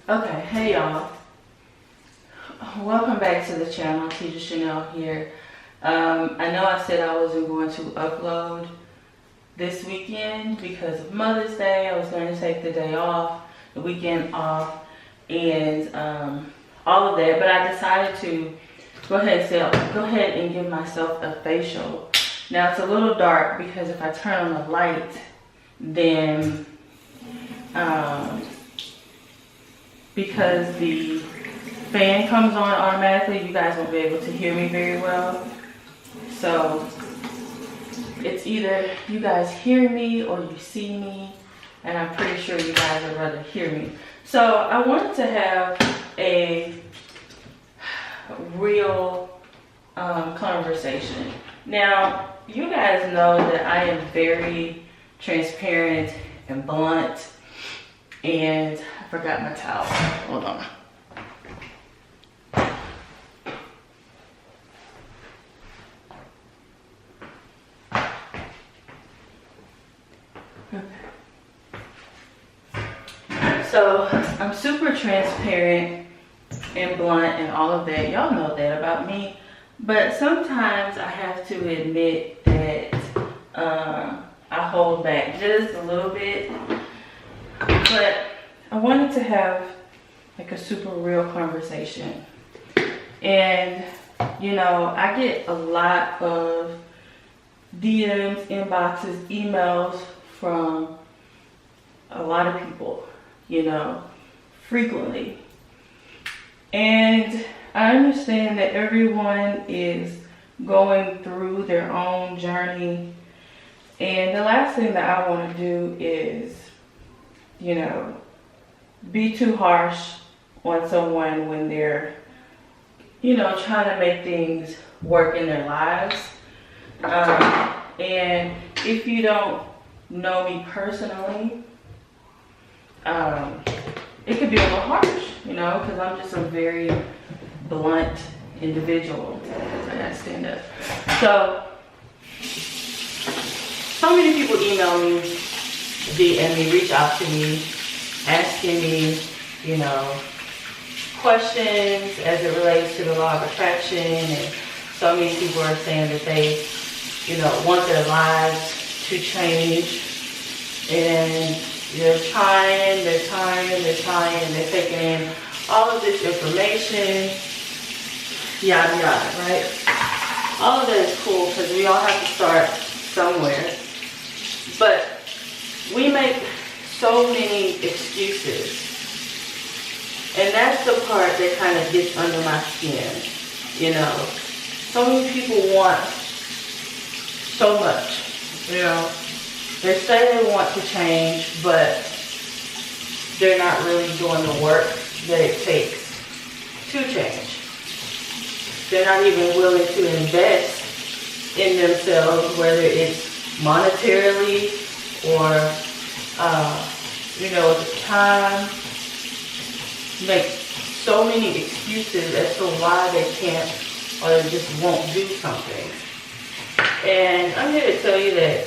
Okay, hey y'all. Welcome back to the channel. Teacher Chanel here. I know I said I wasn't going to upload this weekend because of Mother's Day. I was going to take the day off, the weekend off, and all of that. But I decided to go ahead and give myself a facial. Now it's a little dark because if I turn on the light, then because the fan comes on automatically, you guys won't be able to hear me very well. So it's either you guys hear me or you see me, and I'm pretty sure you guys would rather hear me. So I wanted to have a real conversation. Now, you guys know that I am very transparent and blunt, and I forgot my towel. Hold on. So I'm super transparent and blunt and all of that. Y'all know that about me. But sometimes I have to admit that I hold back just a little bit. But I wanted to have like a super real conversation. And you know, I get a lot of DMs, inboxes, emails from a lot of people, you know, frequently. And I understand that everyone is going through their own journey. And the last thing that I want to do is, you know, be too harsh on someone when they're, you know, trying to make things work in their lives. And if you don't know me personally, it could be a little harsh, you know, because I'm just a very blunt individual. I gotta stand up. So many people email me, DM me, reach out to me, asking me, you know, questions as it relates to the law of attraction. And so many people are saying that they, you know, want their lives to change. And they're trying, they're taking in all of this information, yada yada, right? All of that is cool because we all have to start somewhere. But we make so many excuses. And that's the part that kind of gets under my skin, you know. So many people want so much, you know. They say they want to change, but they're not really doing the work that it takes to change. They're not even willing to invest in themselves, whether it's monetarily or, you know, at the time. Make so many excuses as to why they can't or they just won't do something. And I'm here to tell you that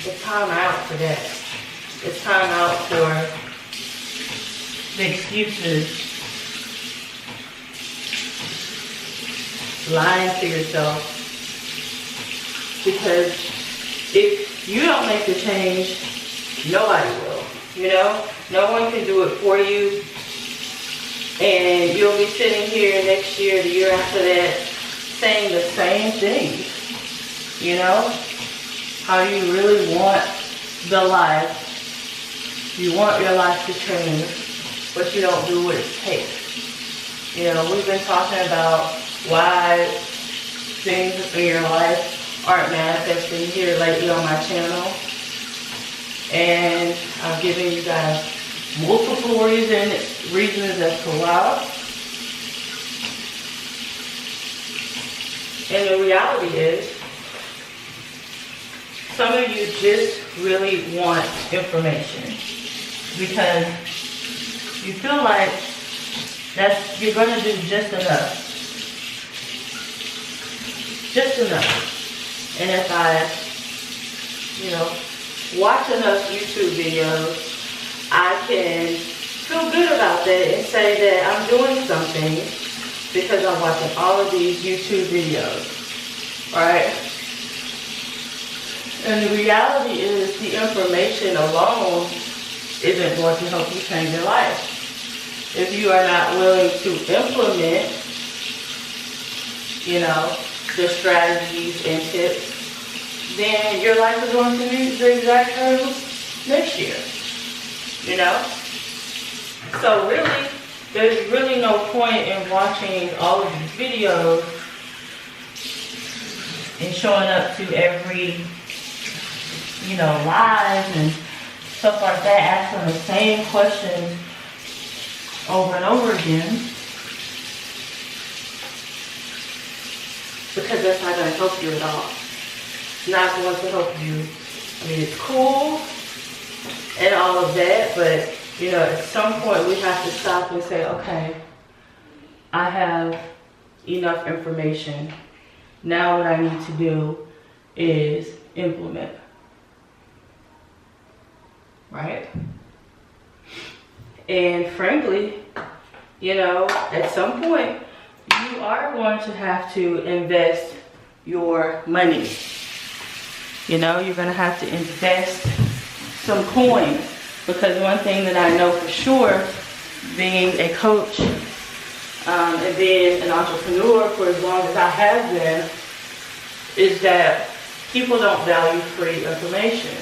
it's time out for that. It's time out for the excuses, lying to yourself. Because if you don't make the change, nobody will. You know, no one can do it for you. And you'll be sitting here next year, the year after that, saying the same thing. You know? How you really want the life. You want your life to change, but you don't do what it takes. You know, we've been talking about why things in your life aren't manifesting here lately on my channel. And I've given you guys multiple reasons as to why. And the reality is, some of you just really want information because you feel like you're going to do just enough. Just enough. And if I, you know, watch enough YouTube videos, I can feel good about that and say that I'm doing something because I'm watching all of these YouTube videos, right? And the reality is the information alone isn't going to help you change your life. If you are not willing to implement, you know, the strategies and tips, then your life is going to be the exact same next year, you know? So really, there's really no point in watching all of these videos and showing up to every, you know, live and stuff like that, asking the same questions over and over again, because that's not going to help you at all. It's not going to help you. I mean, it's cool and all of that, but you know, at some point we have to stop and say, okay, I have enough information. Now what I need to do is implement. Right? And frankly, you know, at some point, you are going to have to invest your money. You know, you're going to have to invest some coins. Because one thing that I know for sure, being a coach and being an entrepreneur for as long as I have been, is that people don't value free information.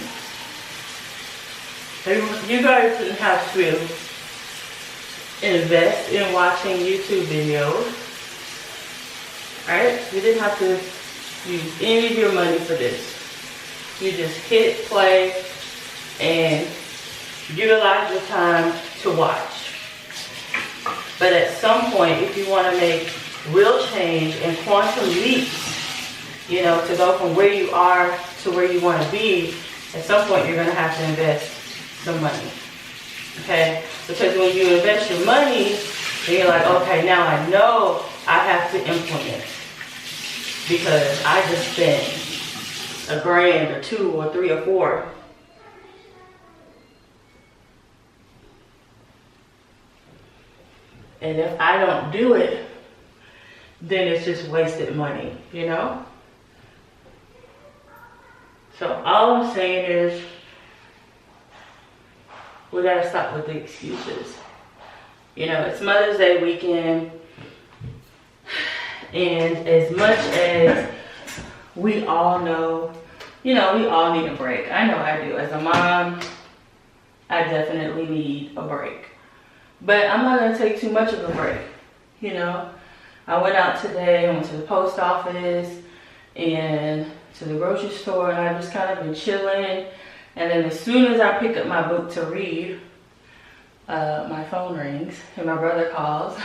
You guys didn't have to invest in watching YouTube videos, right? You didn't have to use any of your money for this. You just hit play and utilize your time to watch. But at some point, if you want to make real change and quantum leaps, you know, to go from where you are to where you want to be, at some point you're going to have to invest some money. Okay? Because when you invest your money, then you're like, okay, now I know I have to implement. Because I just spent $1,000 or $2,000 or $3,000 or $4,000. And if I don't do it, then it's just wasted money, you know? So all I'm saying is, we gotta stop with the excuses. You know, it's Mother's Day weekend, and as much as we all know, you know, we all need a break. I know I do. As a mom, I definitely need a break. But I'm not going to take too much of a break, you know. I went out today, I went to the post office and to the grocery store, and I've just kind of been chilling. And then as soon as I pick up my book to read, my phone rings and my brother calls.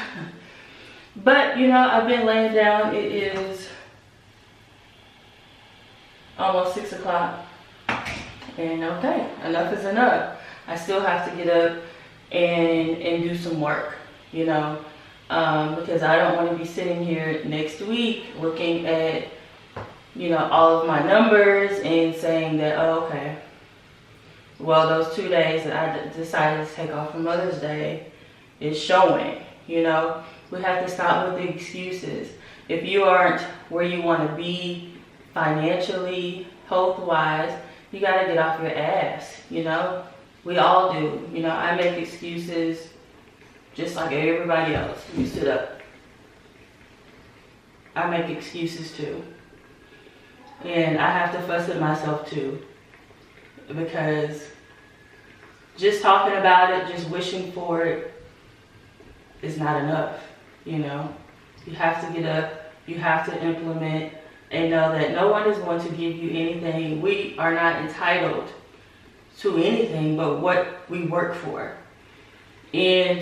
But, you know, I've been laying down. It is almost 6 o'clock. And okay, enough is enough. I still have to get up and do some work, you know, because I don't want to be sitting here next week looking at, you know, all of my numbers and saying that, oh, okay, well, those 2 days that I decided to take off for Mother's Day is showing, you know. We have to stop with the excuses. If you aren't where you want to be financially, health-wise, you got to get off your ass, you know. We all do. You know, I make excuses just like everybody else. You sit up. I make excuses too. And I have to fuss at myself too. Because just talking about it, just wishing for it is not enough, you know. You have to get up. You have to implement and know that no one is going to give you anything. We are not entitled to anything but what we work for. And,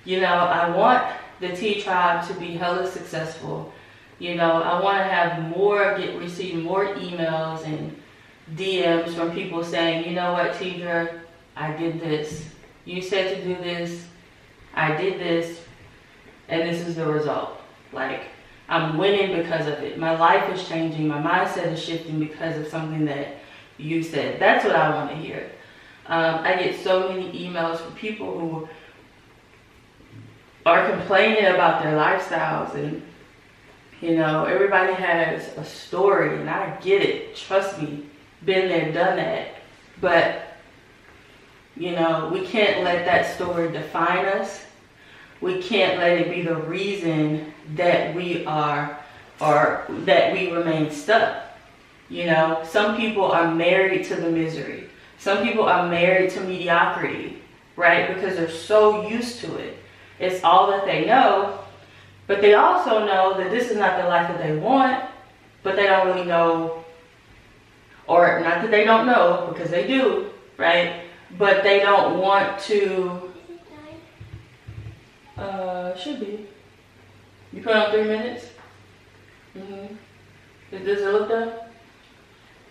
you know, I want the T Tribe to be hella successful. You know, I want to have receive more emails and DMs from people saying, you know what, Tedra, I did this. You said to do this. I did this. And this is the result. Like, I'm winning because of it. My life is changing. My mindset is shifting because of something that you said. That's what I want to hear. I get so many emails from people who are complaining about their lifestyles, and you know, everybody has a story, and I get it, trust me, been there, done that. But you know, we can't let that story define us. We can't let it be the reason that we are, or that we remain stuck. You know, some people are married to the misery. Some people are married to mediocrity, right? Because they're so used to it. It's all that they know, but they also know that this is not the life that they want, but they don't really know, or not that they don't know, because they do, right? But they don't want to, should be. You put on 3 minutes? Does it look done?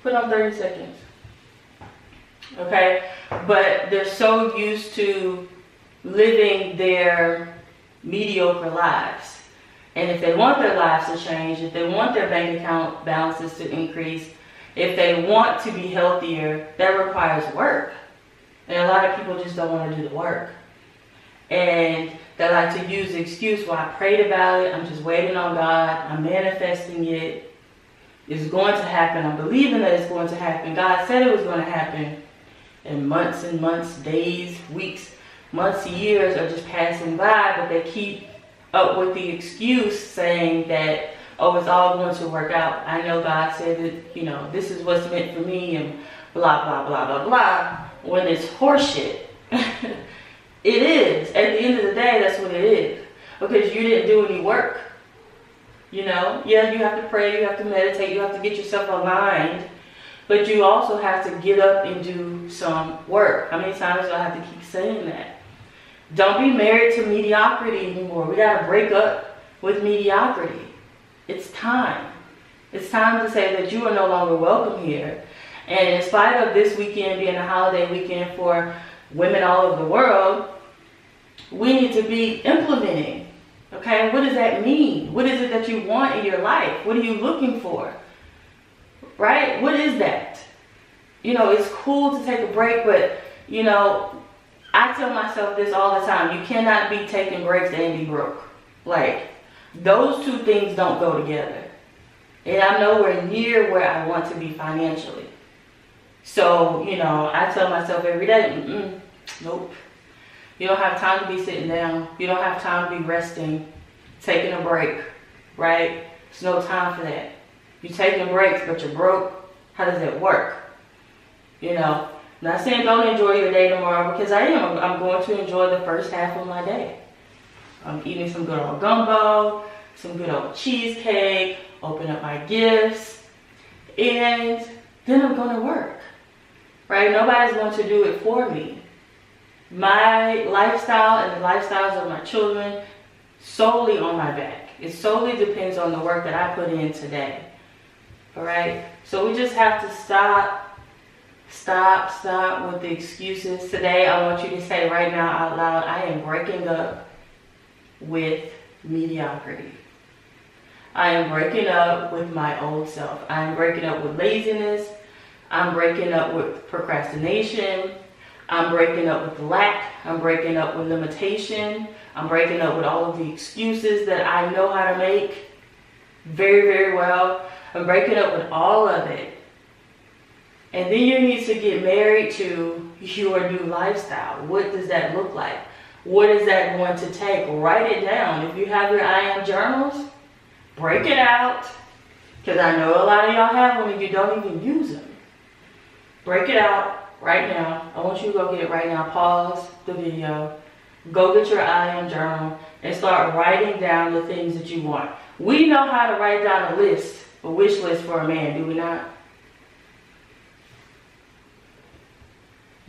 Put on 30 seconds. Okay, but they're so used to living their mediocre lives. And if they want their lives to change, if they want their bank account balances to increase, if they want to be healthier, that requires work. And a lot of people just don't want to do the work. And they like to use the excuse, well, I prayed about it, I'm just waiting on God, I'm manifesting it, it's going to happen, I'm believing that it's going to happen. God said it was going to happen. And months, days, weeks, months, years are just passing by, but they keep up with the excuse saying that, oh, it's all going to work out. I know God said that, you know, this is what's meant for me, and blah, blah, blah, blah, blah, when it's horseshit. It is. At the end of the day, that's what it is. Because you didn't do any work. You know, yeah, you have to pray, you have to meditate, you have to get yourself aligned, but you also have to get up and do some work. How many times do I have to keep saying that? Don't be married to mediocrity anymore. We got to break up with mediocrity. It's time. It's time to say that you are no longer welcome here. And in spite of this weekend being a holiday weekend for women all over the world, we need to be implementing. Okay, what does that mean? What is it that you want in your life? What are you looking for? Right? What is that? You know, it's cool to take a break, but, you know, I tell myself this all the time. You cannot be taking breaks and be broke. Like, those two things don't go together. And I'm nowhere near where I want to be financially. So, you know, I tell myself every day, nope. You don't have time to be sitting down. You don't have time to be resting, taking a break, right? There's no time for that. You're taking breaks, but you're broke. How does that work? You know, I'm not saying don't enjoy your day tomorrow, because I am. I'm going to enjoy the first half of my day. I'm eating some good old gumbo, some good old cheesecake, open up my gifts, and then I'm going to work, right? Nobody's going to do it for me. My lifestyle and the lifestyles of my children solely on my back. It solely depends on the work that I put in today. All right? So we just have to stop with the excuses. Today, I want you to say right now out loud, I am breaking up with mediocrity. I am breaking up with my old self. I am breaking up with laziness. I'm breaking up with procrastination. I'm breaking up with lack. I'm breaking up with limitation. I'm breaking up with all of the excuses that I know how to make very, very well. I'm breaking up with all of it. And then you need to get married to your new lifestyle. What does that look like? What is that going to take? Write it down. If you have your I am journals, break it out. Because I know a lot of y'all have them and you don't even use them. Break it out. Right now, I want you to go get it right now. Pause the video. Go get your I am journal and start writing down the things that you want. We know how to write down a list, a wish list for a man, do we not?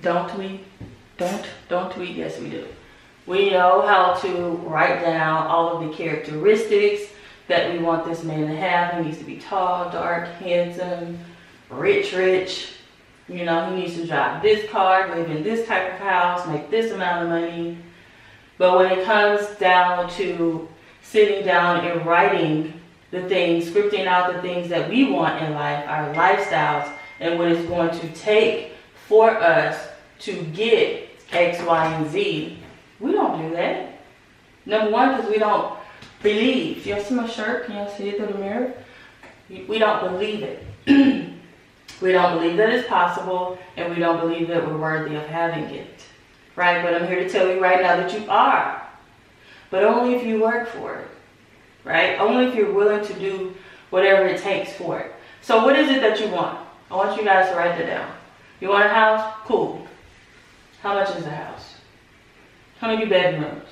Don't we? Don't we? Yes, we do. We know how to write down all of the characteristics that we want this man to have. He needs to be tall, dark, handsome, rich. You know, he needs to drive this car, live in this type of house, make this amount of money. But when it comes down to sitting down and writing the things, scripting out the things that we want in life, our lifestyles, and what it's going to take for us to get X, Y, and Z. We don't do that. Number one, because we don't believe. Y'all see my shirt? Can y'all see it through the mirror? We don't believe it. We don't believe that it's possible, and we don't believe that we're worthy of having it. Right? But I'm here to tell you right now that you are. But only if you work for it. Right? Only if you're willing to do whatever it takes for it. So what is it that you want? I want you guys to write that down. You want a house? Cool. How much is the house? How many bedrooms?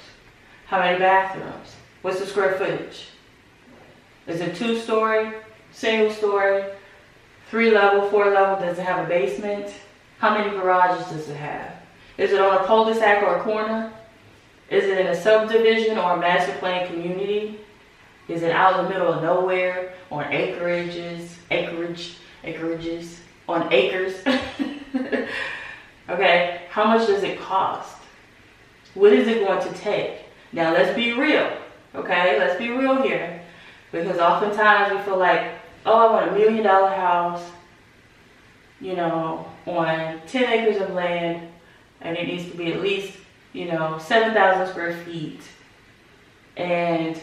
How many bathrooms? What's the square footage? Is it 2-story, single story, 3-level, 4-level? Does it have a basement? How many garages does it have? Is it on a cul-de-sac or a corner? Is it in a subdivision or a master plan community? Is it out in the middle of nowhere, on acreages, on acres? Okay, how much does it cost? What is it going to take? Now let's be real, okay? Let's be real here. Because oftentimes we feel like, oh, I want $1 million house, you know, on 10 acres of land, and it needs to be at least, you know, 7,000 square feet. And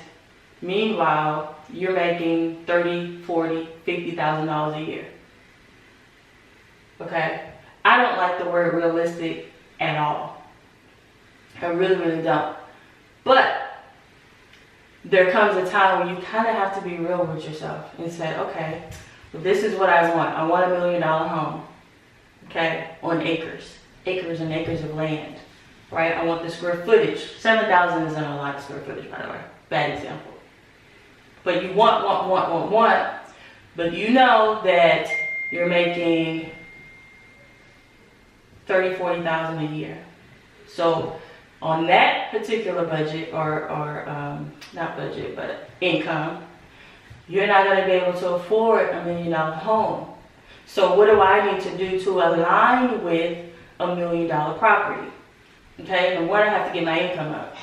meanwhile, you're making $30,000, $40,000, $50,000 a year. Okay? I don't like the word realistic at all. I really, really don't. But there comes a time when you kind of have to be real with yourself and say, okay, well, this is what I want. I want $1 million home. Okay? On acres and acres of land. Right? I want the square footage. 7,000 isn't a lot of square footage, by the way. Bad example. But you want, but you know that you're making $30,000, $40,000 a year. So on that particular budget, or not budget, but income, you're not going to be able to afford $1 million home. So what do I need to do to align with $1 million property? Okay, and where do I have to get my income up?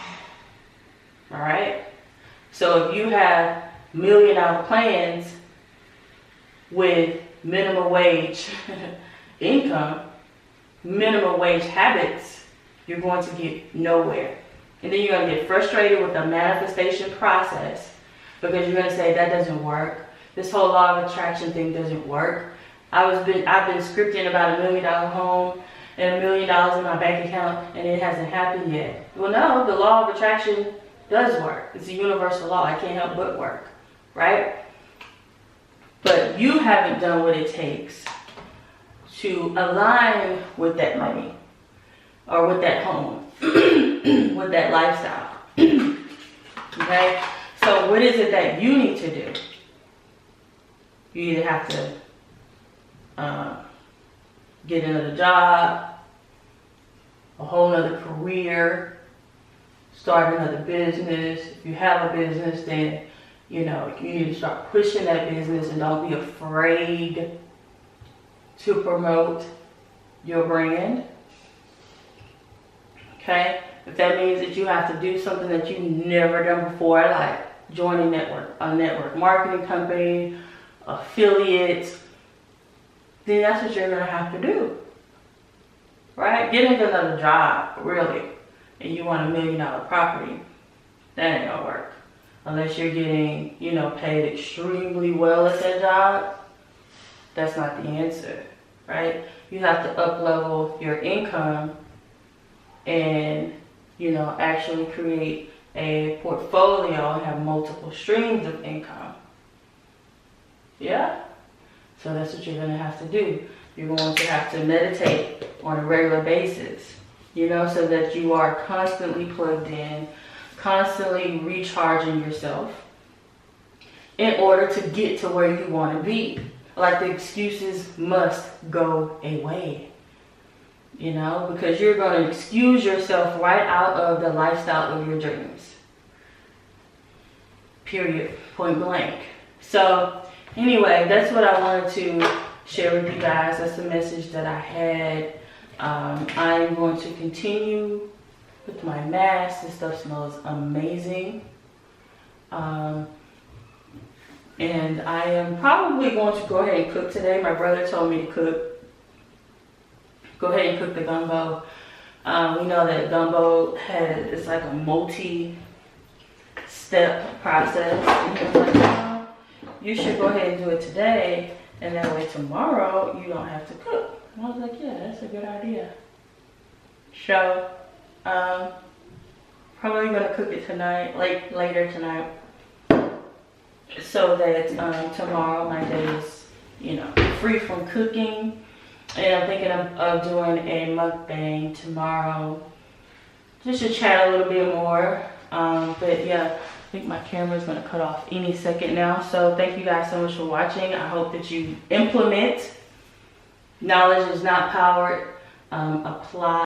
All right. So if you have $1 million plans with minimum wage income, minimum wage habits, you're going to get nowhere. And then you're going to get frustrated with the manifestation process because you're going to say that doesn't work. This whole law of attraction thing doesn't work. I've been scripting about $1 million home and $1 million in my bank account, and it hasn't happened yet. Well, no, the law of attraction does work. It's a universal law. It can't help but work, right? But you haven't done what it takes to align with that money or with that home, with that lifestyle. Okay? So what is it that you need to do? You either have to get another job, a whole nother career, start another business. If you have a business, then you know you need to start pushing that business and don't be afraid to promote your brand. Okay? If that means that you have to do something that you've never done before, like join a network marketing company, affiliates, then that's what you're going to have to do. Right? Get into another job, really, and you want $1 million property, that ain't going to work. Unless you're getting, you know, paid extremely well at that job, that's not the answer, right? You have to up-level your income and, you know, actually create a portfolio and have multiple streams of income. Yeah? So that's what you're going to have to do. You're going to have to meditate on a regular basis, you know, so that you are constantly plugged in, constantly recharging yourself in order to get to where you want to be. Like the excuses must go away, you know, because you're going to excuse yourself right out of the lifestyle of your dreams. Period. Point blank. So anyway, that's what I wanted to share with you guys. That's the message that I had. I'm going to continue with my mask. This stuff smells amazing. And I am probably going to go ahead and cook today. My brother told me to cook go ahead and cook the gumbo. We know that gumbo it's like a multi-step process. And he was like, no, you should go ahead and do it today, and that way tomorrow you don't have to cook. And I was like, yeah, that's a good idea. So, probably gonna cook it tonight, later tonight, so that tomorrow my day is, you know, free from cooking. And I'm thinking of doing a mukbang tomorrow, just to chat a little bit more. But yeah, I think my camera is gonna cut off any second now. So thank you guys so much for watching. I hope that you implement. Knowledge is not power. Apply.